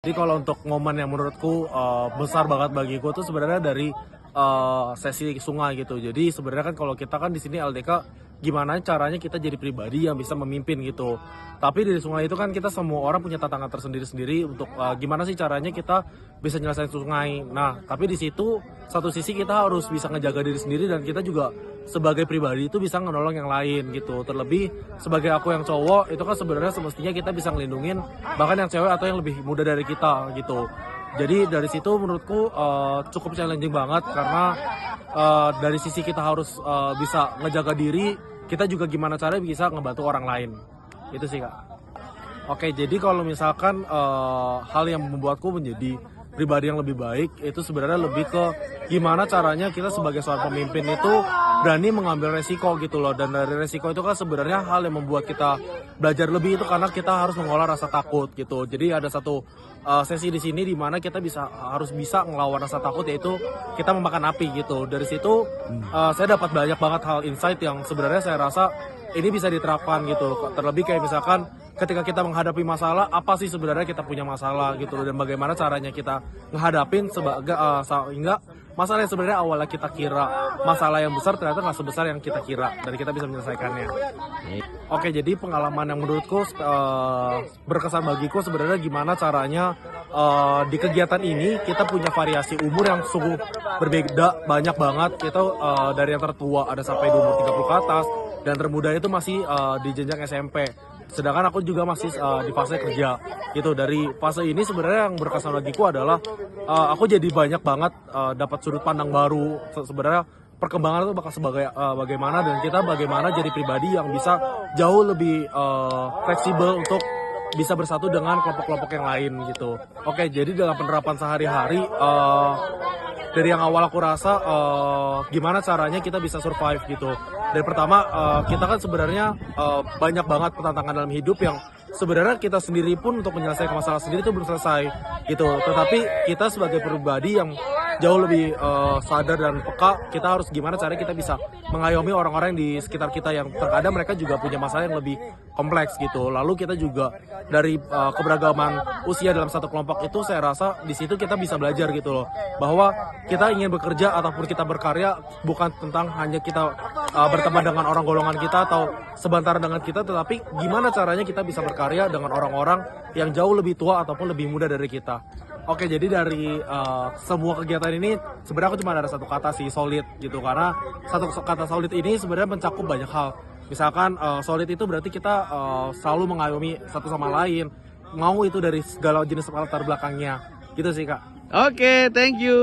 Jadi kalau untuk momen yang menurutku besar banget bagiku tuh sebenarnya dari sesi sungai gitu. Jadi sebenarnya kan kalau kita kan di sini LDK, gimana caranya kita jadi pribadi yang bisa memimpin gitu. Tapi di sungai itu kan kita semua orang punya tantangan tersendiri-sendiri untuk gimana sih caranya kita bisa nyelesain sungai. Nah, tapi di situ satu sisi kita harus bisa ngejaga diri sendiri dan kita juga sebagai pribadi itu bisa menolong yang lain gitu. Terlebih sebagai aku yang cowok itu kan sebenarnya semestinya kita bisa ngelindungin bahkan yang cewek atau yang lebih muda dari kita gitu. Jadi dari situ menurutku cukup challenging banget karena dari sisi kita harus bisa ngejaga diri, kita juga gimana caranya bisa ngebantu orang lain. Itu sih Kak. Oke, jadi kalau misalkan hal yang membuatku menjadi pribadi yang lebih baik itu sebenarnya lebih ke gimana caranya kita sebagai seorang pemimpin itu berani mengambil resiko gitu loh. Dan dari resiko itu kan sebenarnya hal yang membuat kita belajar lebih itu karena kita harus mengolah rasa takut gitu. Jadi ada satu sesi di sini di mana kita harus bisa ngelawan rasa takut, yaitu kita memakan api gitu. Dari situ saya dapat banyak banget hal insight yang sebenarnya saya rasa ini bisa diterapkan gitu. Terlebih kayak misalkan ketika kita menghadapi masalah, apa sih sebenarnya kita punya masalah gitu, dan bagaimana caranya kita menghadapin sehingga masalah yang sebenarnya awalnya kita kira masalah yang besar ternyata nggak sebesar yang kita kira dan kita bisa menyelesaikannya. Oke, jadi pengalaman yang menurutku berkesan bagiku sebenarnya gimana caranya di kegiatan ini kita punya variasi umur yang sungguh berbeda banyak banget. Kita dari yang tertua ada sampai di umur 30 ke atas dan termuda itu masih di jenjang SMP. Sedangkan aku juga masih di fase kerja gitu. Dari fase ini sebenarnya yang berkesan bagiku adalah aku jadi banyak banget dapat sudut pandang baru. Sebenarnya perkembangan itu bakal bagaimana dan kita bagaimana jadi pribadi yang bisa jauh lebih fleksibel untuk bisa bersatu dengan kelompok-kelompok yang lain gitu. Oke, jadi dalam penerapan sehari-hari dari yang awal aku rasa gimana caranya kita bisa survive gitu. Dari pertama kita kan sebenarnya banyak banget tantangan dalam hidup yang sebenarnya kita sendiri pun untuk menyelesaikan masalah sendiri itu belum selesai gitu. Tetapi kita sebagai pribadi yang jauh lebih sadar dan peka, kita harus gimana caranya kita bisa mengayomi orang-orang di sekitar kita yang terkadang mereka juga punya masalah yang lebih kompleks gitu. Lalu kita juga dari keberagaman usia dalam satu kelompok itu saya rasa di situ kita bisa belajar gitu loh, bahwa kita ingin bekerja ataupun kita berkarya bukan tentang hanya kita berteman dengan orang golongan kita atau sebentar dengan kita, tetapi gimana caranya kita bisa berkarya dengan orang-orang yang jauh lebih tua ataupun lebih muda dari kita. Oke, jadi dari semua kegiatan ini sebenarnya aku cuma ada satu kata sih, solid gitu. Karena satu kata solid ini sebenarnya mencakup banyak hal. Misalkan solid itu berarti kita selalu mengayomi satu sama lain, mau itu dari segala jenis latar belakangnya. Gitu sih Kak. Oke, thank you.